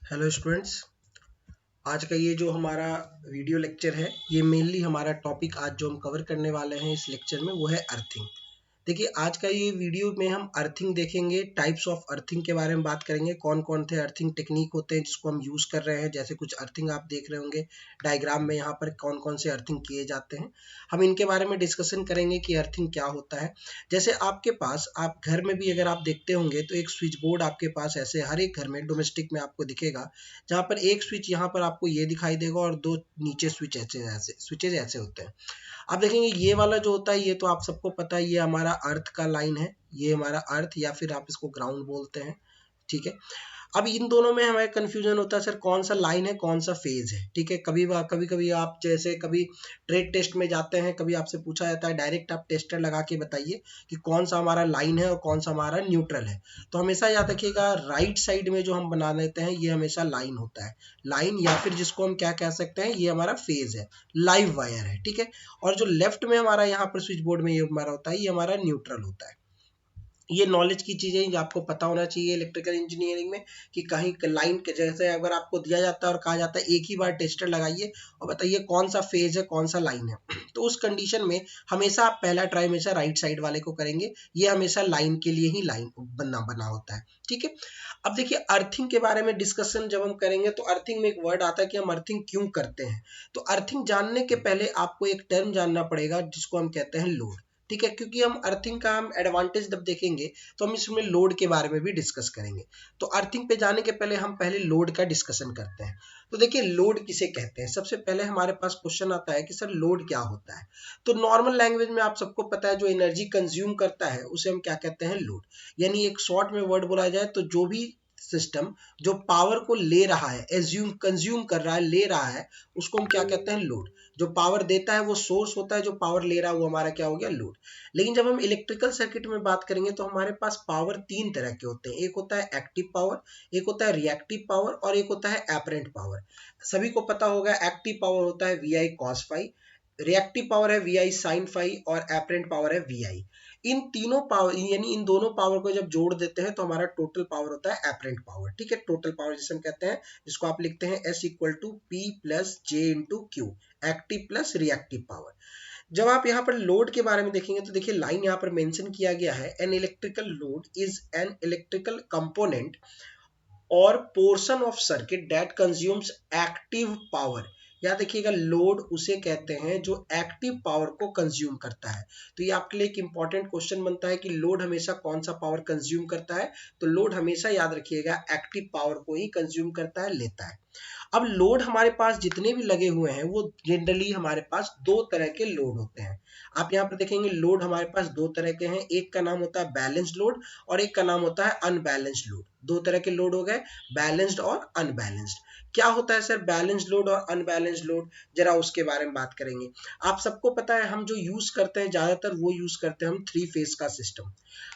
Hello students. आज का ये जो हमारा वीडियो लेक्चर है, ये मेनली हमारा टॉपिक आज जो हम कवर करने वाले हैं इस लेक्चर में वो है अर्थिंग। देखिए, आज का ये वीडियो में हम अर्थिंग देखेंगे, टाइप्स ऑफ अर्थिंग के बारे में बात करेंगे, कौन कौन से अर्थिंग टेक्निक होते हैं जिसको हम यूज़ कर रहे हैं। जैसे कुछ अर्थिंग आप देख रहे होंगे डायग्राम में, यहाँ पर कौन कौन से अर्थिंग किए जाते हैं, हम इनके बारे में डिस्कशन करेंगे कि अर्थिंग क्या होता है। जैसे आपके पास, आप घर में भी अगर आप देखते होंगे तो एक स्विच बोर्ड आपके पास ऐसे हर एक घर में डोमेस्टिक में आपको दिखेगा, जहाँ पर एक स्विच यहाँ पर आपको ये दिखाई देगा और दो नीचे स्विच ऐसे स्विचेज ऐसे होते हैं। आप देखेंगे ये वाला जो होता है, ये तो आप सबको पता है, ये हमारा अर्थ का लाइन है, ये हमारा अर्थ या फिर आप इसको ग्राउंड बोलते हैं। ठीक है, अब इन दोनों में हमें कंफ्यूजन होता है, सर कौन सा लाइन है कौन सा फेज है। ठीक है, कभी कभी आप जैसे कभी ट्रेड टेस्ट में जाते हैं, कभी आपसे पूछा जाता है डायरेक्ट आप टेस्टर लगा के बताइए कि कौन सा हमारा लाइन है और कौन सा हमारा न्यूट्रल है। तो हमेशा याद रखिएगा, राइट साइड में जो हम बना लेते हैं ये हमेशा लाइन होता है, लाइन, या फिर जिसको हम क्या कह सकते हैं, ये हमारा फेज है, लाइव वायर है। ठीक है, और जो लेफ्ट में हमारा यहाँ पर स्विच बोर्ड में ये हमारा होता है, ये हमारा न्यूट्रल होता है। ये नॉलेज की चीजें जो आपको पता होना चाहिए इलेक्ट्रिकल इंजीनियरिंग में, कि कहीं लाइन के जैसे अगर आपको दिया जाता है और कहा जाता है एक ही बार टेस्टर लगाइए और बताइए कौन सा फेज है कौन सा लाइन है, तो उस कंडीशन में हमेशा आप पहला ट्राई हमेशा राइट साइड वाले को करेंगे, ये हमेशा लाइन के लिए ही लाइन बना होता है। ठीक है, अब देखिए अर्थिंग के बारे में डिस्कशन जब हम करेंगे तो अर्थिंग में एक वर्ड आता है कि हम अर्थिंग क्यों करते हैं। तो अर्थिंग जानने के पहले आपको एक टर्म जानना पड़ेगा जिसको हम कहते हैं लोड। ठीक है, क्योंकि हम अर्थिंग का हम एडवांटेज जब देखेंगे तो हम इसमें लोड के बारे में भी डिस्कस करेंगे। तो अर्थिंग पे जाने के पहले हम पहले लोड का डिस्कशन करते हैं। तो देखिए लोड किसे कहते हैं, सबसे पहले हमारे पास क्वेश्चन आता है कि सर लोड क्या होता है। तो नॉर्मल लैंग्वेज में आप सबको पता है जो एनर्जी कंज्यूम करता है उसे हम क्या कहते हैं, लोड। यानी एक शॉर्ट में वर्ड बोला जाए तो जो भी सिस्टम जो पावर को ले रहा है, एज्यूम कंज्यूम कर रहा है, ले रहा है, उसको हम क्या कहते हैं, लोड। जो पावर देता है वो सोर्स होता है, जो पावर ले रहा है वो हमारा क्या हो गया, लोड। लेकिन जब हम इलेक्ट्रिकल सर्किट में बात करेंगे तो हमारे पास पावर तीन तरह के होते हैं, एक होता है एक्टिव पावर, एक होता है रिएक्टिव पावर और एक होता है एपरेंट पावर। सभी को पता होगा एक्टिव पावर होता है V I cos phi, reactive power है वी आई साइन फाई और एपरेंट पावर है वी आई। इन तीनों पावर यानी इन दोनों पावर को जब जोड़ देते हैं तो हमारा टोटल पावर होता है एपरेंट पावर। ठीक है, टोटल पावर जिसे हम कहते हैं, जिसको आप लिखते हैं S equal to P plus J into Q, active plus reactive power. जब आप यहाँ पर लोड के बारे में देखेंगे तो देखिए लाइन यहाँ पर मेंशन किया गया है, an electrical load is an electrical component or portion of circuit that consumes active power. या देखिएगा लोड उसे कहते हैं जो एक्टिव पावर को कंज्यूम करता है। तो ये आपके लिए एक इंपॉर्टेंट क्वेश्चन बनता है कि लोड हमेशा कौन सा पावर कंज्यूम करता है। तो लोड हमेशा याद रखिएगा एक्टिव पावर को ही कंज्यूम करता है, लेता है। अब लोड हमारे पास जितने भी लगे हुए हैं वो जनरली हमारे पास दो तरह के लोड होते हैं। आप यहाँ पर देखेंगे लोड हमारे पास दो तरह के हैं, एक का नाम होता है बैलेंस्ड लोड और एक का नाम होता है अनबैलेंस्ड लोड। दो तरह के लोड हो गए, बैलेंस्ड और अनबैलेंस्ड। क्या होता है सर बैलेंस्ड लोड और अनबैलेंस्ड लोड, जरा उसके बारे में बात करेंगे। आप सबको पता है हम जो यूज करते हैं ज्यादातर वो यूज करते हैं हम थ्री फेज का सिस्टम।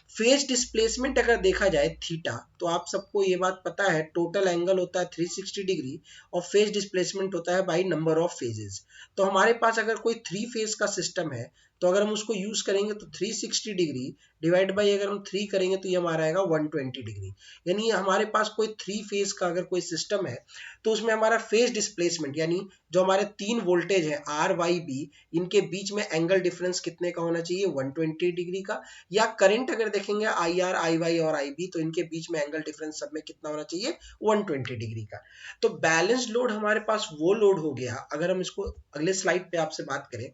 फेज डिस्प्लेसमेंट अगर देखा जाए थीटा, तो आप सबको ये बात पता है टोटल एंगल होता है 360 डिग्री और फेज डिस्प्लेसमेंट होता है बाई नंबर ऑफ फेजेस। तो हमारे पास अगर कोई थ्री फेज का सिस्टम है तो अगर हम उसको यूज करेंगे तो 360 डिग्री डिवाइड बाई अगर हम 3 करेंगे तो ये हमारा आएगा 120 डिग्री। यानी हमारे पास कोई थ्री फेज का अगर कोई सिस्टम है तो उसमें हमारा फेज डिस्प्लेसमेंट यानी जो हमारे तीन वोल्टेज है आर वाई बी, इनके बीच में एंगल डिफरेंस कितने का होना चाहिए, 120 डिग्री का। या करंट अगर देखेंगे आई आर आई वाई और आई बी, तो इनके बीच में एंगल डिफरेंस सब में कितना होना चाहिए, 120 डिग्री का। तो बैलेंस्ड लोड हमारे पास वो लोड हो गया, अगर हम इसको अगले स्लाइड पे आपसे बात करें,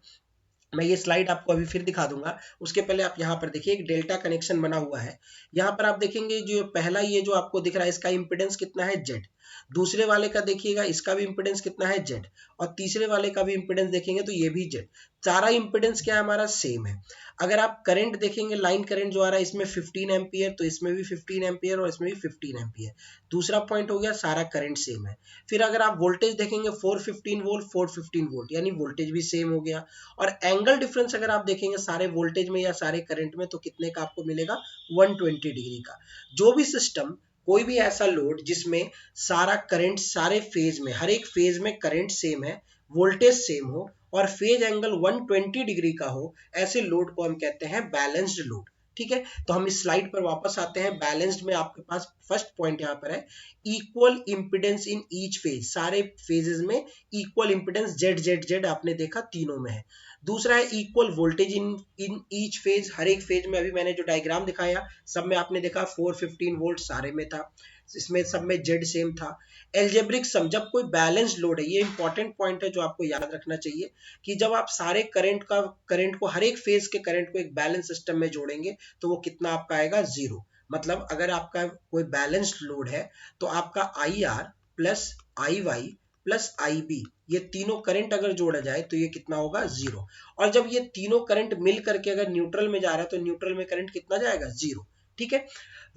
मैं ये स्लाइड आपको अभी फिर दिखा दूंगा, उसके पहले आप यहाँ पर देखिए एक डेल्टा कनेक्शन बना हुआ है। यहाँ पर आप देखेंगे जो पहला ये जो आपको दिख रहा है इसका इंपीडेंस कितना है, Z। दूसरे वाले का देखिएगा इसका भी इंपीडेंस कितना है, Z। और तीसरे वाले का भी इंपीडेंस देखेंगे तो ये भी Z। सारा इंपीडेंस क्या है हमारा, सेम है। अगर आप करंट देखेंगे, लाइन करंट जो आ रहा है इसमें 15 एम्पियर, तो इसमें भी 15 एम्पियर और इसमें भी 15 एम्पियर। दूसरा पॉइंट हो गया सारा करंट सेम है। फिर अगर आप वोल्टेज देखेंगे 415 वोल्ट 415 वोल्ट, यानी वोल्टेज भी सेम हो गया। और एंगल डिफरेंस अगर आप देखेंगे सारे वोल्टेज में या सारे करंट में तो कितने का आपको मिलेगा, 120 डिग्री का। जो भी सिस्टम, कोई भी ऐसा लोड जिसमें सारा करंट सारे फेज में, हर एक फेज में करंट सेम है, वोल्टेज सेम हो और फेज एंगल 120 डिग्री का हो, ऐसे लोड को हम कहते हैं बैलेंस्ड लोड। ठीक है, तो हम इस स्लाइड पर वापस आते हैं। बैलेंस्ड में आपके पास फर्स्ट पॉइंट यहाँ पर है equal impedance in each phase, सारे फेजेस में equal impedance Z Z Z आपने देखा तीनों में है। दूसरा है equal voltage in each phase, हर एक फेज में अभी मैंने जो डायग्राम दिखाया सब में आपने देखा 415 वोल्ट सारे में था, इसमें सब में जेड सेम था। एल्जेब्रिक सम, जब कोई बैलेंस्ड लोड है, ये इंपॉर्टेंट पॉइंट है जो आपको याद रखना चाहिए कि जब आप सारे करंट को हर एक फेज के करंट को एक बैलेंस सिस्टम में जोड़ेंगे तो वो कितना आपका आएगा, जीरो। मतलब अगर आपका कोई बैलेंस्ड लोड है तो आपका I R plus I Y plus I B, ये तीनों करंट अगर जोड़ा जाए तो ये कितना होगा, जीरो। और जब ये तीनों करंट मिल करके अगर न्यूट्रल में जा रहा है तो न्यूट्रल में करंट कितना जाएगा, जीरो। ठीक है,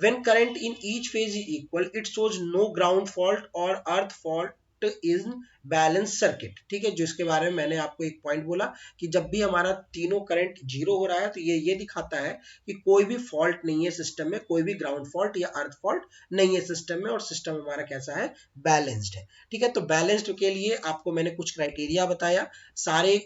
when current in each phase is equal it shows no ground fault or earth fault in balance circuit। ठीक है, जो इसके बारे में मैंने आपको एक पॉइंट बोला कि जब भी हमारा तीनों करंट जीरो हो रहा है तो ये दिखाता है कि कोई भी फॉल्ट नहीं है सिस्टम में, कोई भी ग्राउंड फॉल्ट या अर्थ फॉल्ट नहीं है सिस्टम में, और सिस्टम हमारा कैसा है, बैलेंस्ड है। ठीक है, तो बैलेंस्ड के लिए आपको मैंने कुछ क्राइटेरिया बताया, सारे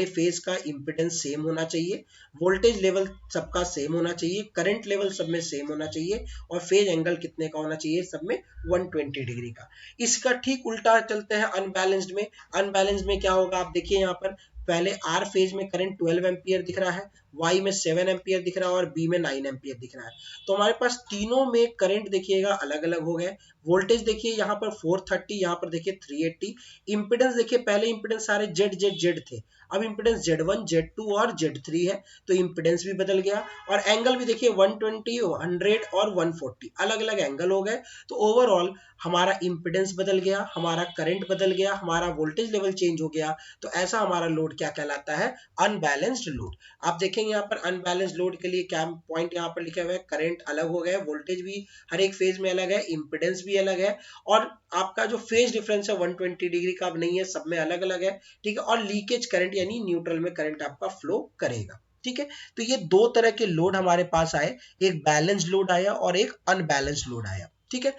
फेज का इंपिडेंस सेम होना चाहिए, वोल्टेज लेवल सबका सेम होना चाहिए, करंट लेवल सब में सेम होना चाहिए, और फेज एंगल कितने का होना चाहिए, सब में 120 डिग्री का। इसका ठीक उल्टा चलते हैं अनबैलेंस्ड में। अनबैलेंस्ड में क्या होगा, आप देखिए यहाँ पर पहले आर फेज में करंट 12 एम्पियर दिख रहा है, वाई में 7 एम्पियर दिख रहा है और बी में 9 एम्पियर दिख रहा है। तो हमारे पास तीनों में करंट देखिएगा अलग अलग हो गए। वोल्टेज देखिए यहाँ पर 430, यहाँ पर देखिए 380। इंपिडेंस देखिए, पहले इंपिडेंस सारे जेड जेड जेड थे, अब इंपिडेंस Z1 Z2 और Z3 है, तो इंपिडेंस भी बदल गया। और एंगल भी देखिए 120 100 और 140 अलग अलग एंगल हो गए। तो ओवरऑल हमारा इंपिडेंस बदल गया, हमारा करंट बदल गया, हमारा वोल्टेज लेवल चेंज हो गया। तो ऐसा हमारा लोड क्या कहलाता है, अनबैलेंस्ड लोड। आप देखेंगे यहाँ पर अनबैलेंस्ड लोड के लिए क्या पॉइंट यहाँ पर लिखे हुए हैं, करंट अलग हो गया, वोल्टेज भी हर एक फेज में अलग है, इंपिडेंस भी अलग है, और आपका जो फेज डिफरेंस है 120 डिग्री का अब नहीं है, सब में अलग अलग है। ठीक है, और लीकेज करंट यानी न्यूट्रल में करंट आपका फ्लो करेगा। ठीक है, तो ये दो तरह के लोड हमारे पास आए, एक बैलेंस्ड लोड आया और एक अनबैलेंस्ड लोड आया। ठीक है,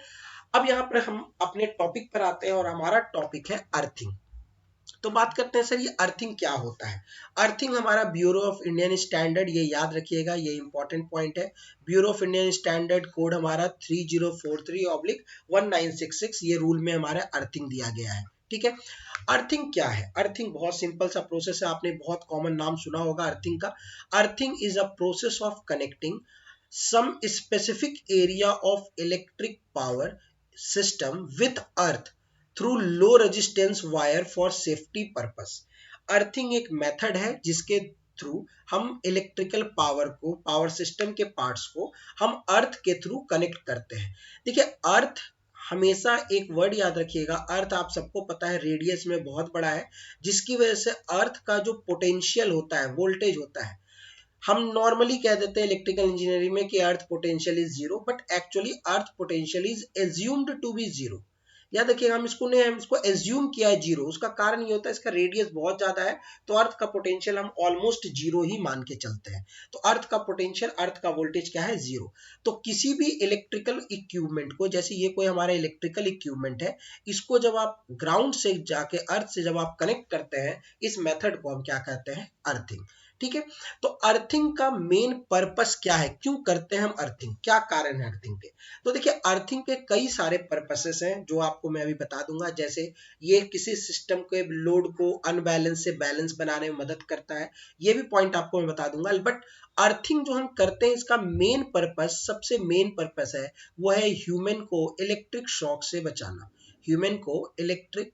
अब यहाँ पर हम अपने टॉपिक पर आते हैं और हमारा टॉपिक है अर्थिंग। तो बात करते हैं सर ये अर्थिंग क्या होता है। अर्थिंग हमारा ब्यूरो ऑफ इंडियन स्टैंडर्ड, ये याद रखिएगा, ये इंपॉर्टेंट पॉइंट है। Bureau of Indian standard code हमारा 3043/1966, ये रूल में हमारा अर्थिंग दिया गया है। ठीक है, अर्थिंग क्या है, अर्थिंग बहुत सिंपल सा प्रोसेस है, आपने बहुत कॉमन नाम सुना होगा अर्थिंग का। Earthing is a process of connecting some specific area of electric power system with earth through low resistance wire for safety purpose। Earthing एक मेथड है जिसके थ्रू हम इलेक्ट्रिकल पावर को, पावर सिस्टम के पार्ट्स को हम अर्थ के थ्रू कनेक्ट करते हैं। देखिए अर्थ हमेशा एक वर्ड याद रखिएगा, अर्थ आप सबको पता है रेडियस में बहुत बड़ा है, जिसकी वजह से अर्थ का जो पोटेंशियल होता है, वोल्टेज होता है, हम नॉर्मली कह देते हैं इलेक्ट्रिकल इंजीनियरिंग में कि earth potential is zero, but actually earth potential is assumed to be zero. याद रखिए, हम इसको एज्यूम किया है जीरो, उसका कारण ये होता है इसका रेडियस बहुत ज्यादा है, तो अर्थ का पोटेंशियल हम ऑलमोस्ट जीरो ही मान के चलते हैं। तो अर्थ का पोटेंशियल, अर्थ का वोल्टेज क्या है, जीरो। तो किसी भी इलेक्ट्रिकल इक्विपमेंट को, जैसे ये कोई हमारा इलेक्ट्रिकल इक्विपमेंट है, इसको जब आप ग्राउंड से जाके अर्थ से जब आप कनेक्ट करते हैं, इस मेथड को हम क्या कहते हैं, अर्थिंग। ठीक है, तो अर्थिंग का मेन पर्पस क्या है, क्यों करते हैं हम अर्थिंग, क्या कारण है अर्थिंग के। तो देखिए अर्थिंग के कई सारे पर्पसेस हैं जो आपको मैं अभी बता दूंगा। जैसे ये किसी सिस्टम के लोड को अनबैलेंस से बैलेंस बनाने में मदद करता है, ये भी पॉइंट आपको मैं बता दूंगा। बट अर्थिंग जो हम करते हैं इसका मेन पर्पस, सबसे मेन पर्पस है वो है ह्यूमन को इलेक्ट्रिक शॉक से बचाना, ह्यूमन को इलेक्ट्रिक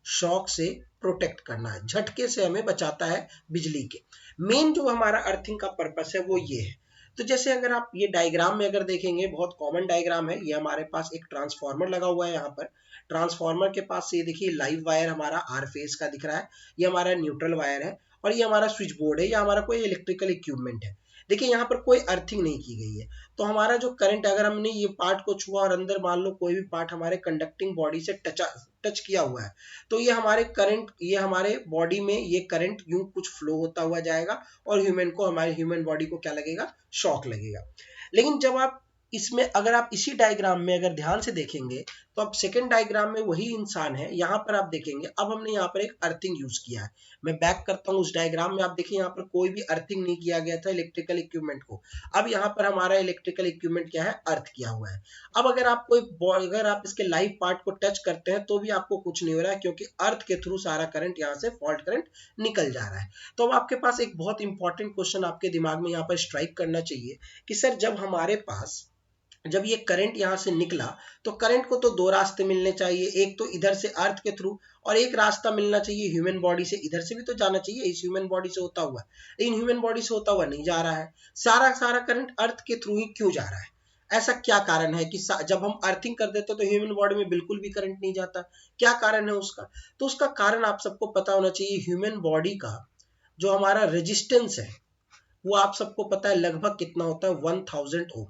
शॉक से प्रोटेक्ट करना है, झटके से हमें बचाता है बिजली के। मेन जो हमारा अर्थिंग का पर्पस है वो ये है। तो जैसे अगर आप ये डायग्राम में अगर देखेंगे, बहुत कॉमन डायग्राम है ये, हमारे पास एक ट्रांसफार्मर लगा हुआ है। यहाँ पर ट्रांसफार्मर के पास से ये देखिए लाइव वायर हमारा आर फेज का दिख रहा है, ये हमारा न्यूट्रल वायर है, और ये हमारा स्विच बोर्ड है, या हमारा कोई इलेक्ट्रिकल इक्विपमेंट है। देखिए यहाँ पर कोई अर्थिंग नहीं की गई है, तो हमारा जो करंट, अगर हमने ये पार्ट को छुआ और अंदर मान लो कोई भी पार्ट हमारे कंडक्टिंग बॉडी से टच किया हुआ है, तो ये हमारे करंट, ये हमारे बॉडी में ये करंट यूं कुछ फ्लो होता हुआ जाएगा और ह्यूमन को, हमारे ह्यूमन बॉडी को क्या लगेगा, शॉक लगेगा। लेकिन जब आप इसमें अगर आप इसी डायग्राम में अगर ध्यान से देखेंगे तो अब सेकंड डायग्राम में वही इंसान है, यहाँ पर आप देखेंगे अब हमने यहाँ पर एक अर्थिंग यूज किया है। मैं बैक करता हूँ उस डायग्राम में, आप देखिए यहाँ पर कोई भी अर्थिंग नहीं किया गया था इलेक्ट्रिकल इक्विपमेंट को। अब यहाँ पर हमारा इलेक्ट्रिकल इक्विपमेंट क्या है, अर्थ किया हुआ है। अब अगर आप अगर आप इसके लाइव पार्ट को टच करते हैं तो भी आपको कुछ नहीं हो रहा है, क्योंकि अर्थ के थ्रू सारा करंट यहाँ से फॉल्ट करंट निकल जा रहा है। तो अब आपके पास एक बहुत इंपॉर्टेंट क्वेश्चन आपके दिमाग में यहाँ पर स्ट्राइक करना चाहिए कि सर जब हमारे पास जब ये करंट यहाँ से निकला तो करंट को तो दो रास्ते मिलने चाहिए, एक तो इधर से अर्थ के थ्रू और एक रास्ता मिलना चाहिए ह्यूमन बॉडी से, इधर से भी तो जाना चाहिए इस ह्यूमन बॉडी से होता हुआ, लेकिन ह्यूमन बॉडी से होता हुआ नहीं जा रहा है। सारा करंट अर्थ के थ्रू ही क्यों जा रहा है? ऐसा क्या कारण है कि जब हम अर्थिंग कर देते तो ह्यूमन बॉडी में बिल्कुल भी करंट नहीं जाता? क्या कारण है उसका? तो उसका कारण आप सबको पता होना चाहिए। ह्यूमन बॉडी का जो हमारा रेजिस्टेंस है वो आप सबको पता है लगभग कितना होता है, 1000 ओम।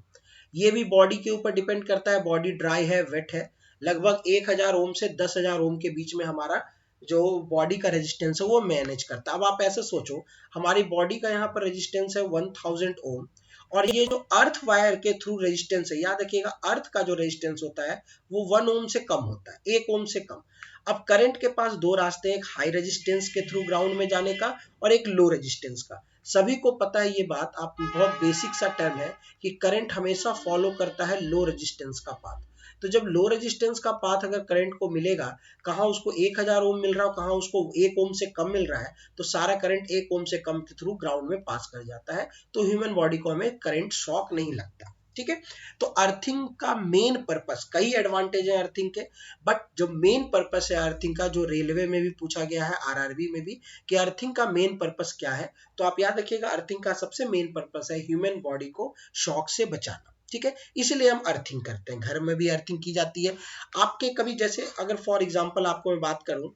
ये भी बॉडी के ऊपर डिपेंड करता है, बॉडी ड्राई है वेट है, लगभग 1000 ओम से 10,000 ओम के बीच में हमारा जो बॉडी का रेजिस्टेंस है वो मैनेज करता है। अब आप ऐसे सोचो, हमारी बॉडी का यहाँ पर रेजिस्टेंस है 1000 ओम और ये जो अर्थ वायर के थ्रू रेजिस्टेंस है, याद रखिएगा अर्थ का जो रेजिस्टेंस होता है वो 1 ओम से कम होता है, 1 ओम से कम। अब करंट के पास दो रास्ते हैं, एक हाई रेजिस्टेंस के थ्रू ग्राउंड में जाने का और एक लो रेजिस्टेंस का। सभी को पता है ये बात, आप बहुत बेसिक सा टर्म है कि करंट हमेशा फॉलो करता है लो रेजिस्टेंस का पाथ। तो जब लो रेजिस्टेंस का पाथ अगर करंट को मिलेगा, कहाँ उसको 1000 ओम मिल रहा है, कहाँ उसको 1 ओम से कम मिल रहा है, तो सारा करंट 1 ओम से कम के थ्रू ग्राउंड में पास कर जाता है, तो ह्यूमन बॉडी को हमें करंट शॉक नहीं लगता। ठीक है, तो अर्थिंग का मेन पर्पस, कई एडवांटेज है अर्थिंग के, बट जो मेन पर्पस है अर्थिंग का, जो रेलवे में भी पूछा गया है, आरआरबी में भी, कि अर्थिंग का मेन पर्पस क्या है, तो आप याद रखिएगा अर्थिंग का सबसे मेन पर्पस है ह्यूमन बॉडी को शॉक से बचाना। ठीक है, इसलिए हम अर्थिंग करते हैं। घर में भी अर्थिंग की जाती है। आपके कभी जैसे अगर फॉर एग्जांपल आपको मैं बात करूं,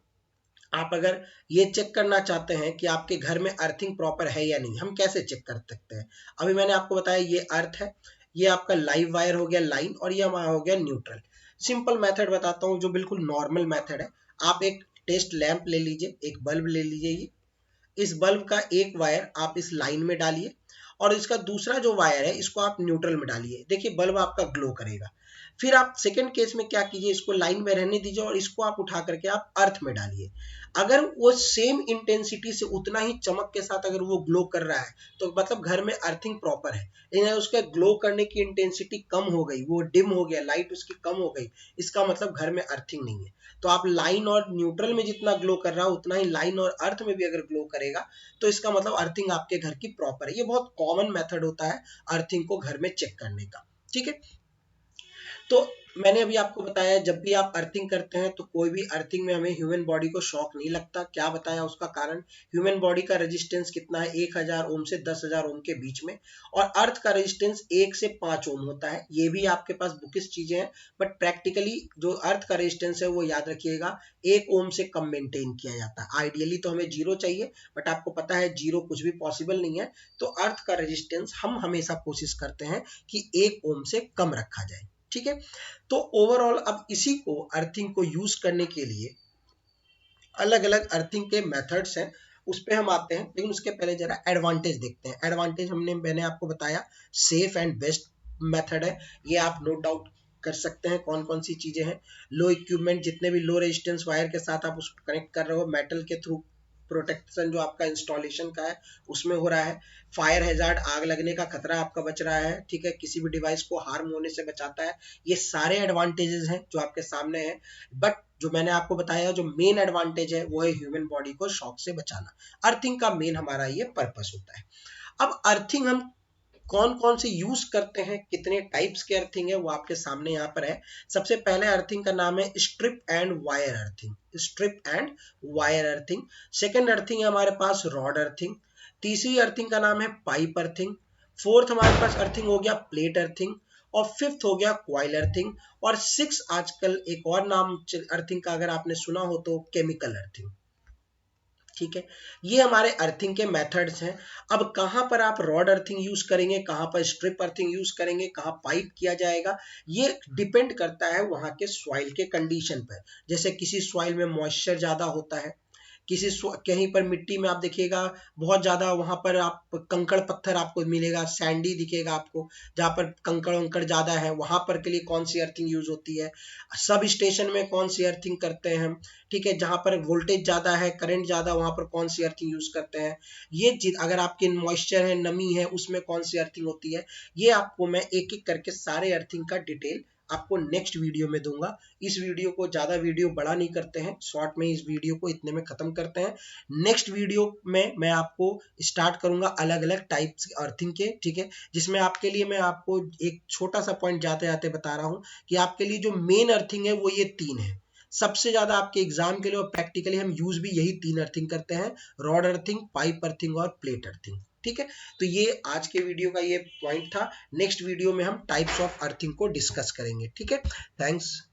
आप अगर ये चेक करना चाहते हैं कि आपके घर में अर्थिंग प्रॉपर है या नहीं, हम कैसे चेक कर सकते हैं? अभी मैंने आपको बताया ये अर्थ है, ये आपका लाइव वायर हो गया लाइन, और ये हमारा हो गया न्यूट्रल। सिंपल मेथड बताता हूँ जो बिल्कुल नॉर्मल मेथड है। आप एक टेस्ट लैंप ले लीजिए, एक बल्ब ले लीजिए, ये इस बल्ब का एक वायर आप इस लाइन में डालिए और इसका दूसरा जो वायर है इसको आप न्यूट्रल में डालिए। देखिए बल्ब आपका ग्लो करेगा। फिर आप सेकंड केस में क्या कीजिए, इसको लाइन में रहने दीजिए और इसको आप उठा करके आप अर्थ में डालिए। अगर वो सेम इंटेंसिटी से उतना ही चमक के साथ अगर वो ग्लो कर रहा है तो मतलब घर में अर्थिंग प्रॉपर है। लेकिन उसके ग्लो करने की इंटेंसिटी कम हो गई, वो डिम हो गया, लाइट उसकी कम हो गई, इसका मतलब घर में अर्थिंग नहीं है। तो आप लाइन और न्यूट्रल में जितना ग्लो कर रहा है उतना ही लाइन और अर्थ में भी अगर ग्लो करेगा तो इसका मतलब अर्थिंग आपके घर की प्रॉपर है। ये बहुत कॉमन मेथड होता है अर्थिंग को घर में चेक करने का। ठीक है, तो मैंने अभी आपको बताया जब भी आप अर्थिंग करते हैं तो कोई भी अर्थिंग में हमें ह्यूमन बॉडी को शॉक नहीं लगता। क्या बताया उसका कारण? ह्यूमन बॉडी का रेजिस्टेंस कितना है, 1000 ओम से 10,000 ओम के बीच में, और अर्थ का रेजिस्टेंस 1 से 5 ओम होता है। ये भी आपके पास बुकिश चीजें हैं, बट प्रैक्टिकली जो अर्थ का रेजिस्टेंस है वो याद रखिएगा 1 ओम से कम मेंटेन किया जाता है। आइडियली तो हमें 0 चाहिए, बट आपको पता है 0 कुछ भी पॉसिबल नहीं है। तो अर्थ का रेजिस्टेंस हम हमेशा कोशिश करते हैं कि 1 ओम से कम रखा जाए। ठीक है, तो ओवरऑल अब इसी को अर्थिंग को यूज करने के लिए अलग अलग अर्थिंग के मेथड्स हैं, उस पे हम आते हैं। लेकिन उसके पहले जरा एडवांटेज देखते हैं। एडवांटेज मैंने आपको बताया सेफ एंड बेस्ट मेथड है, ये आप नोट डाउन कर सकते हैं कौन कौन सी चीजें हैं। लो इक्विपमेंट, जितने भी लो रेजिस्टेंस वायर के साथ आप उसको कनेक्ट कर रहे हो, मेटल के थ्रू प्रोटेक्शन जो आपका इंस्टॉलेशन का है उसमें हो रहा है। फायर हैजार्ड, आग लगने का खतरा आपका बच रहा है। ठीक है, किसी भी डिवाइस को हार्म होने से बचाता है। ये सारे एडवांटेजेस हैं जो आपके सामने हैं। बट जो मैंने आपको बताया जो मेन एडवांटेज है वो है ह्यूमन बॉडी को शॉक से बचाना। अर्थिंग का मेन हमारा ये पर्पस होता है। अब अर्थिंग हम कौन कौन से यूज करते हैं, कितने टाइप्स के अर्थिंग है वो आपके सामने यहाँ पर है। सबसे पहले अर्थिंग का नाम है strip and wire earthing, strip and wire earthing. Second earthing है हमारे पास रॉड अर्थिंग। तीसरी अर्थिंग का नाम है पाइप अर्थिंग। फोर्थ हमारे पास अर्थिंग हो गया प्लेट अर्थिंग, और फिफ्थ हो गया क्वाइल अर्थिंग, और सिक्स आजकल एक और नाम अर्थिंग का अगर आपने सुना हो तो केमिकल अर्थिंग। ठीक है, ये हमारे अर्थिंग के मेथड्स हैं। अब कहां पर आप रॉड अर्थिंग यूज करेंगे, कहां पर स्ट्रिप अर्थिंग यूज करेंगे, कहां पाइप किया जाएगा, ये डिपेंड करता है वहां के सॉइल के कंडीशन पर। जैसे किसी सॉइल में मॉइस्चर ज्यादा होता है, कहीं पर मिट्टी में आप देखिएगा बहुत ज्यादा, वहां पर आप कंकड़ पत्थर आपको मिलेगा, सैंडी दिखेगा आपको, जहां पर कंकड़ वंकड़ ज्यादा है, वहां पर के लिए कौन सी अर्थिंग यूज होती है। सब स्टेशन में कौन सी अर्थिंग करते हैं हम, ठीक है। जहां पर वोल्टेज ज्यादा है, करंट ज्यादा, वहां पर कौन सी अर्थिंग यूज करते हैं। ये चीज, अगर आपके मॉइस्चर है, नमी है, उसमें कौन सी अर्थिंग होती है, ये आपको मैं एक एक करके सारे अर्थिंग का डिटेल आपको नेक्स्ट वीडियो में दूंगा। इस वीडियो को ज्यादा वीडियो बड़ा नहीं करते हैं, शॉर्ट में इस वीडियो को इतने में खत्म करते हैं। नेक्स्ट वीडियो में मैं आपको स्टार्ट करूंगा अलग अलग टाइप्स अर्थिंग के, ठीक है, जिसमें आपके लिए मैं आपको एक छोटा सा पॉइंट जाते जाते बता रहा हूं कि आपके लिए जो मेन अर्थिंग है वो ये 3 है। सबसे ज्यादा आपके एग्जाम के लिए और प्रैक्टिकली हम यूज भी यही 3 अर्थिंग करते हैं, रॉड अर्थिंग, पाइप अर्थिंग और प्लेट अर्थिंग, ठीक है। तो ये आज के वीडियो का ये पॉइंट था। नेक्स्ट वीडियो में हम टाइप्स ऑफ अर्थिंग को डिस्कस करेंगे, ठीक है। थैंक्स।